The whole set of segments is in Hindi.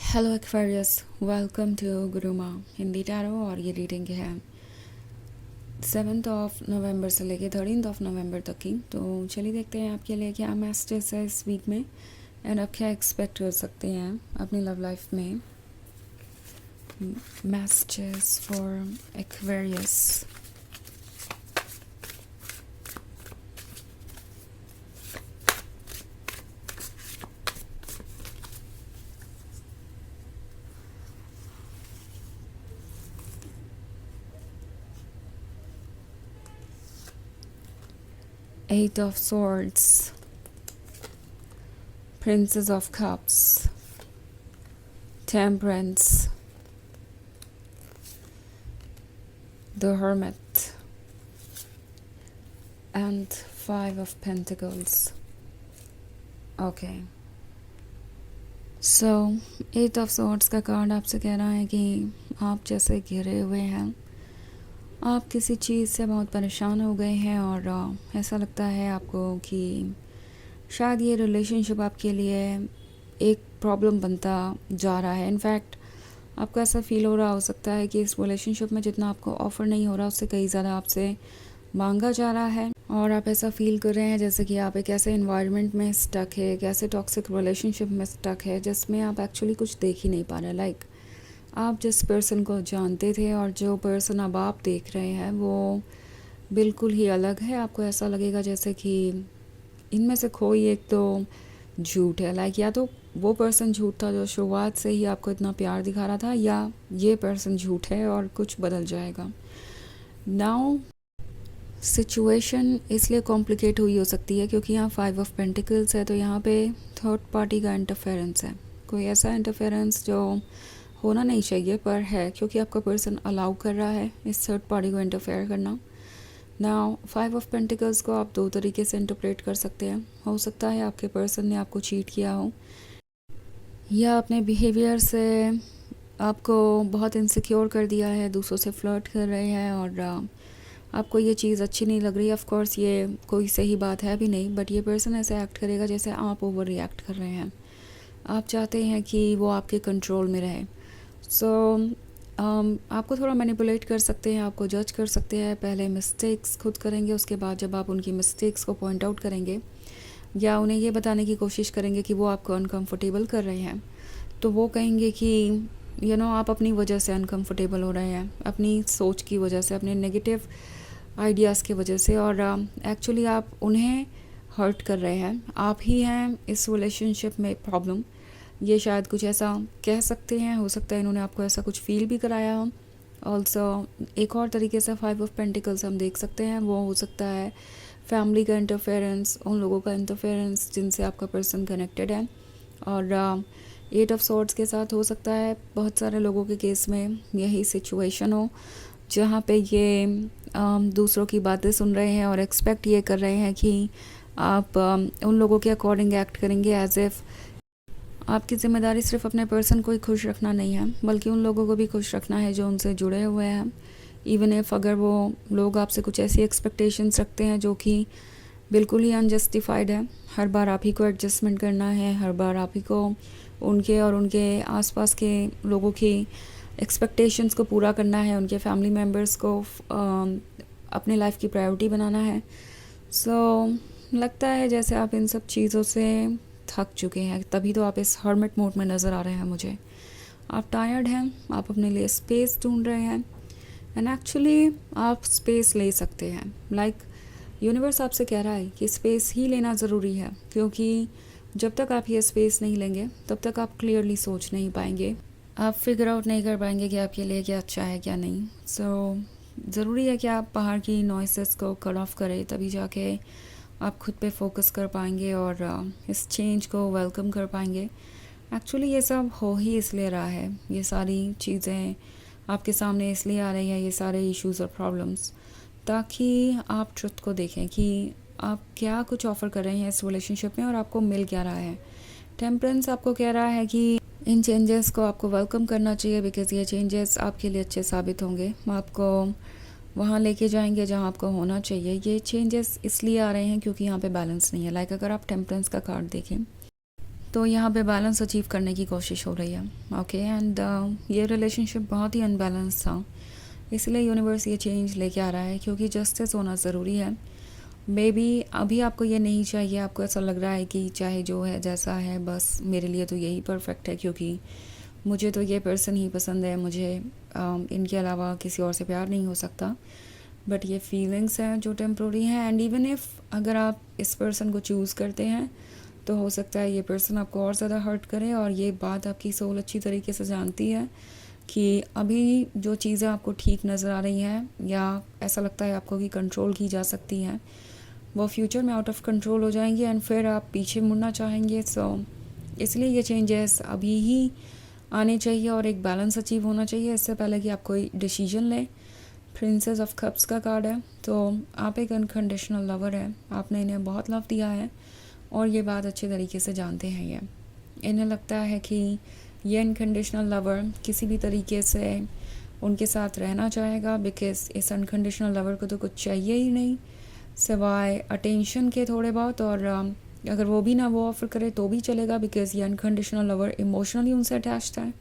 Hello Aquarius, welcome to Gurumaa Hindi tarot. और ये रीडिंग है 7 नवंबर से लेके 13 नवंबर तक की। तो चलिए देखते हैं आपके लिए क्या मैसेजेस है इस वीक में एंड आप क्या एक्सपेक्ट कर सकते हैं अपनी लव लाइफ में। Messages for Aquarius. 8 of Swords, Princess of Cups, Temperance, the Hermit and 5 of Pentacles. Okay, so 8 of swords का कार्ड आपसे कह रहा है कि आप जैसे घिरे हुए हैं, आप किसी चीज़ से बहुत परेशान हो गए हैं और ऐसा लगता है आपको कि शायद ये रिलेशनशिप आपके लिए एक प्रॉब्लम बनता जा रहा है। इनफैक्ट आपको ऐसा फील हो रहा हो सकता है कि इस रिलेशनशिप में जितना आपको ऑफ़र नहीं हो रहा उससे कई ज़्यादा आपसे मांगा जा रहा है और आप ऐसा फील कर रहे हैं जैसे कि आप एक ऐसे इन्वायरमेंट में स्टक है, एक ऐसे टॉक्सिक रिलेशनशिप में स्टक है जिसमें आप एक्चुअली कुछ देख ही नहीं पा रहे। लाइक आप जिस पर्सन को जानते थे और जो पर्सन अब आप देख रहे हैं वो बिल्कुल ही अलग है। आपको ऐसा लगेगा जैसे कि इनमें से कोई एक तो झूठ है। लाइक या तो वो पर्सन झूठ था जो शुरुआत से ही आपको इतना प्यार दिखा रहा था, या ये पर्सन झूठ है और कुछ बदल जाएगा। नाउ सिचुएशन इसलिए कॉम्प्लिकेट हुई हो सकती है क्योंकि यहाँ 5 ऑफ पेंटिकल्स है, तो यहाँ पे थर्ड पार्टी का इंटरफेरेंस है। कोई ऐसा इंटरफेरेंस जो होना नहीं चाहिए पर है, क्योंकि आपका पर्सन अलाउ कर रहा है इस थर्ड पार्टी को इंटरफेयर करना। नाउ 5 ऑफ पेंटिकल्स को आप दो तरीके से इंटरप्रेट कर सकते हैं। हो सकता है आपके पर्सन ने आपको चीट किया हो या अपने बिहेवियर से आपको बहुत इनसिक्योर कर दिया है, दूसरों से फ्लर्ट कर रहे हैं और आपको ये चीज़ अच्छी नहीं लग रही। ऑफ कोर्स ये कोई सही बात है भी नहीं, बट ये पर्सन ऐसे एक्ट करेगा जैसे आप ओवर रिएक्ट कर रहे हैं। आप चाहते हैं कि वो आपके कंट्रोल में रहे। सो आपको थोड़ा मैनिपुलेट कर सकते हैं, आपको जज कर सकते हैं। पहले मिस्टेक्स खुद करेंगे, उसके बाद जब आप उनकी मिस्टेक्स को पॉइंट आउट करेंगे या उन्हें ये बताने की कोशिश करेंगे कि वो आपको अनकंफर्टेबल कर रहे हैं, तो वो कहेंगे कि आप अपनी वजह से अनकंफर्टेबल हो रहे हैं, अपनी सोच की वजह से, अपने नेगेटिव आइडियाज़ की वजह से, और एक्चुअली आप उन्हें हर्ट कर रहे हैं। आप ही हैं इस रिलेशनशिप में प्रॉब्लम। ये शायद कुछ ऐसा कह सकते हैं। हो सकता है इन्होंने आपको ऐसा कुछ फील भी कराया हो। ऑल्सो एक और तरीके से 5 ऑफ पेंटिकल्स हम देख सकते हैं, वो हो सकता है फैमिली का इंटरफेरेंस, उन लोगों का इंटरफेरेंस जिनसे आपका पर्सन कनेक्टेड है। और 8 ऑफ सॉर्ड्स के साथ हो सकता है बहुत सारे लोगों के केस में यही सिचुएशन हो, जहाँ पे ये दूसरों की बातें सुन रहे हैं और एक्सपेक्ट ये कर रहे हैं कि आप उन लोगों के अकॉर्डिंग एक्ट करेंगे, एज इफ़ आपकी ज़िम्मेदारी सिर्फ अपने पर्सन को ही खुश रखना नहीं है बल्कि उन लोगों को भी खुश रखना है जो उनसे जुड़े हुए हैं। इवन इफ़ अगर वो लोग आपसे कुछ ऐसी एक्सपेक्टेशंस रखते हैं जो कि बिल्कुल ही अनजस्टिफाइड है। हर बार आप ही को एडजस्टमेंट करना है, हर बार आप ही को उनके और उनके आसपास के लोगों की एक्सपेक्टेशंस को पूरा करना है, उनके फैमिली मेम्बर्स को अपने लाइफ की प्रायोरिटी बनाना है। सो लगता है जैसे आप इन सब चीज़ों से थक चुके हैं, तभी तो आप इस हर्मिट मोड में नज़र आ रहे हैं मुझे। आप टायर्ड हैं, आप अपने लिए स्पेस ढूंढ रहे हैं एंड एक्चुअली आप स्पेस ले सकते हैं। लाइक यूनिवर्स आपसे कह रहा है कि स्पेस ही लेना ज़रूरी है, क्योंकि जब तक आप ये स्पेस नहीं लेंगे तब तक आप क्लियरली सोच नहीं पाएंगे, आप फिगर आउट नहीं कर पाएंगे कि आपके लिए क्या अच्छा है क्या नहीं। सो ज़रूरी है कि आप बाहर की नॉइसेस को कट ऑफ करें, तभी जाके आप खुद पे फोकस कर पाएंगे और इस चेंज को वेलकम कर पाएंगे। एक्चुअली ये सब हो ही इसलिए रहा है, ये सारी चीज़ें आपके सामने इसलिए आ रही हैं, ये सारे इश्यूज़ और प्रॉब्लम्स, ताकि आप ट्रुथ को देखें कि आप क्या कुछ ऑफ़र कर रहे हैं इस रिलेशनशिप में और आपको मिल क्या रहा है। टेम्परेंस आपको कह रहा है कि इन चेंजेस को आपको वेलकम करना चाहिए, बिकॉज़ ये चेंजेस आपके लिए अच्छे साबित होंगे, आपको वहाँ लेके जाएंगे जहाँ आपको होना चाहिए। ये चेंजेस इसलिए आ रहे हैं क्योंकि यहाँ पे बैलेंस नहीं है। लाइक अगर आप टेम्परेंस का कार्ड देखें तो यहाँ पे बैलेंस अचीव करने की कोशिश हो रही है। ओके एंड ये रिलेशनशिप बहुत ही अनबैलेंस था, इसलिए यूनिवर्स ये चेंज लेके आ रहा है, क्योंकि जस्टिस होना ज़रूरी है। मे बी अभी आपको ये नहीं चाहिए, आपको ऐसा लग रहा है कि चाहे जो है जैसा है, बस मेरे लिए तो यही परफेक्ट है, क्योंकि मुझे तो ये पर्सन ही पसंद है, मुझे इनके अलावा किसी और से प्यार नहीं हो सकता। बट ये फीलिंग्स हैं जो टेम्प्रोरी हैं, एंड इवन इफ़ अगर आप इस पर्सन को चूज़ करते हैं तो हो सकता है ये पर्सन आपको और ज़्यादा हर्ट करे। और ये बात आपकी सोल अच्छी तरीके से जानती है कि अभी जो चीज़ें आपको ठीक नज़र आ रही हैं या ऐसा लगता है आपको कि कंट्रोल की जा सकती हैं, वो फ्यूचर में आउट ऑफ कंट्रोल हो जाएंगी एंड फिर आप पीछे मुड़ना चाहेंगे। सो इसलिए ये चेंजेस अभी ही आने चाहिए और एक बैलेंस अचीव होना चाहिए इससे पहले कि आप कोई डिसीजन लें। प्रिंसेस ऑफ कप्स का कार्ड है, तो आप एक अनकंडीशनल लवर है, आपने इन्हें बहुत लव दिया है और ये बात अच्छे तरीके से जानते हैं। ये इन्हें लगता है कि ये अनकंडीशनल लवर किसी भी तरीके से उनके साथ रहना चाहेगा, बिकॉज इस अनकंडीशनल लवर को तो कुछ चाहिए ही नहीं सिवाय अटेंशन के थोड़े बहुत, और अगर वो भी ना वो ऑफ़र करे तो भी चलेगा, बिकॉज ये अनकंडीशनल लवर इमोशनली उनसे अटैच्ड है।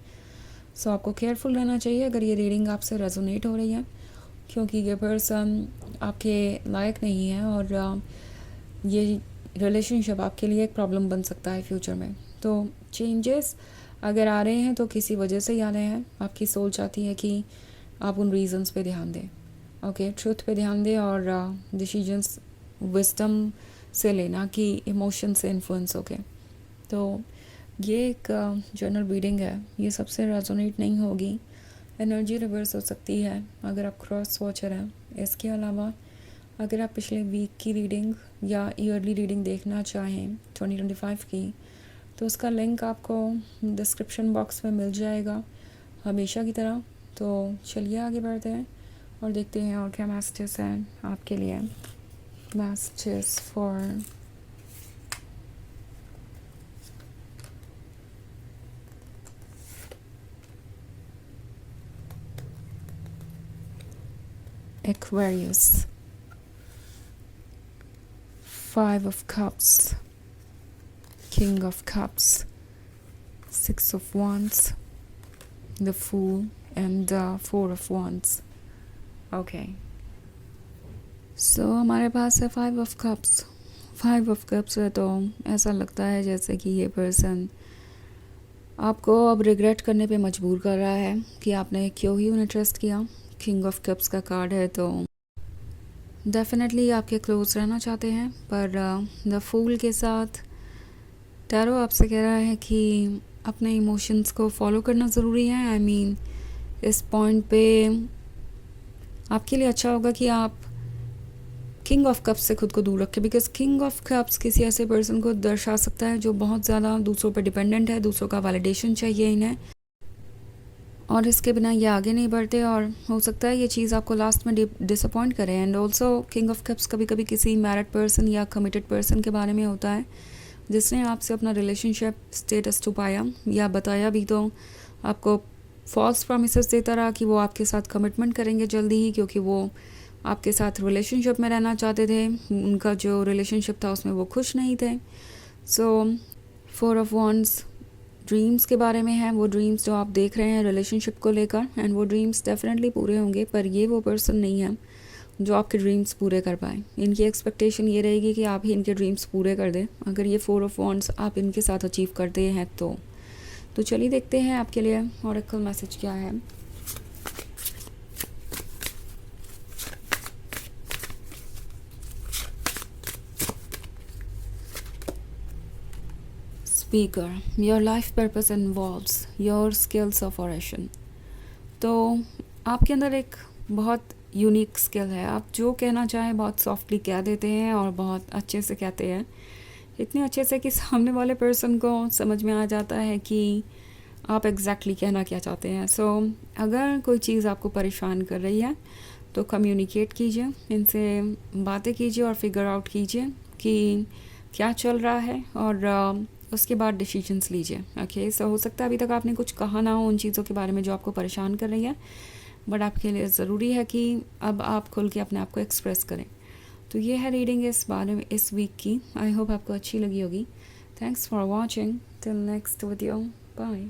सो आपको केयरफुल रहना चाहिए अगर ये रीडिंग आपसे रेजोनेट हो रही है, क्योंकि ये पर्सन आपके लायक नहीं है और ये रिलेशनशिप आपके लिए एक प्रॉब्लम बन सकता है फ्यूचर में। तो चेंजेस अगर आ रहे हैं तो किसी वजह से ही आ रहे हैं। आपकी सोल चाहती है कि आप उन रीजंस पे ध्यान दें, ओके, ट्रुथ पे ध्यान दें और डिसीजंस विजडम से लेना कि इमोशन से इन्फ्लुएंस होके। तो ये एक जनरल रीडिंग है, ये सबसे रेजोनेट नहीं होगी, एनर्जी रिवर्स हो सकती है अगर आप क्रॉस वॉचर हैं। इसके अलावा अगर आप पिछले वीक की रीडिंग या ईयरली रीडिंग देखना चाहें 2025 की, तो उसका लिंक आपको डिस्क्रिप्शन बॉक्स में मिल जाएगा हमेशा की तरह। तो चलिए आगे बढ़ते हैं और देखते हैं और क्या मैसेजेस हैं आपके लिए। Messages for Aquarius, 5 of Cups, King of Cups, 6 of Wands, the Fool and 4 of Wands. Okay. So हमारे पास है 5 of Cups. 5 of Cups है तो ऐसा लगता है जैसे कि ये पर्सन आपको अब रिग्रेट करने पे मजबूर कर रहा है कि आपने क्यों ही उन्हें ट्रस्ट किया। किंग ऑफ कप्स का कार्ड है तो डेफिनेटली आपके क्लोज रहना चाहते हैं, पर द फूल के साथ टैरो आपसे कह रहा है कि अपने इमोशंस को फॉलो करना ज़रूरी है। आई मीन इस पॉइंट पे आपके लिए अच्छा होगा कि आप किंग ऑफ कप्स से खुद को दूर रखें, बिकॉज किंग ऑफ कप्स किसी ऐसे पर्सन को दर्शा सकता है जो बहुत ज़्यादा दूसरों पर डिपेंडेंट है, दूसरों का वैलिडेशन चाहिए इन्हें, और इसके बिना ये आगे नहीं बढ़ते और हो सकता है ये चीज़ आपको लास्ट में डिसअपॉइंट करे। And also king of cups कभी कभी किसी मैरिड पर्सन या कमिटेड पर्सन के बारे में होता है जिसने आपसे अपना रिलेशनशिप स्टेटस छुपाया या बताया भी तो आपको फॉल्स प्रॉमिसेस देता रहा कि वो आपके साथ कमिटमेंट करेंगे जल्दी ही, क्योंकि वो आपके साथ रिलेशनशिप में रहना चाहते थे। उनका जो रिलेशनशिप था उसमें वो खुश नहीं थे। सो 4 ऑफ वॉन्ड्स ड्रीम्स के बारे में है, वो ड्रीम्स जो आप देख रहे हैं रिलेशनशिप को लेकर, एंड वो ड्रीम्स डेफिनेटली पूरे होंगे, पर ये वो पर्सन नहीं है जो आपके ड्रीम्स पूरे कर पाए। इनकी एक्सपेक्टेशन ये रहेगी कि आप ही इनके ड्रीम्स पूरे कर दें। अगर ये 4 ऑफ वॉन्ड्स आप इनके साथ अचीव करते हैं तो चलिए देखते हैं आपके लिए ऑरेकल मैसेज क्या है। Speaker, your life purpose involves your skills of oration. तो आपके अंदर एक बहुत यूनिक स्किल है, आप जो कहना चाहें बहुत सॉफ्टली कह देते हैं और बहुत अच्छे से कहते हैं, इतने अच्छे से कि सामने वाले पर्सन को समझ में आ जाता है कि आप एग्जैक्टली कहना क्या चाहते हैं। सो अगर कोई चीज़ आपको परेशान कर रही है तो कम्युनिकेट कीजिए, इनसे बातें कीजिए और फिगर आउट कीजिए कि क्या चल रहा है और उसके बाद डिसीजंस लीजिए। ओके, सो हो सकता है अभी तक आपने कुछ कहा ना हो उन चीज़ों के बारे में जो आपको परेशान कर रही है, बट आपके लिए ज़रूरी है कि अब आप खुल के अपने आप को एक्सप्रेस करें। तो ये है रीडिंग इस बारे में इस वीक की। आई होप आपको अच्छी लगी होगी। Thanks for watching. Till next video. Bye.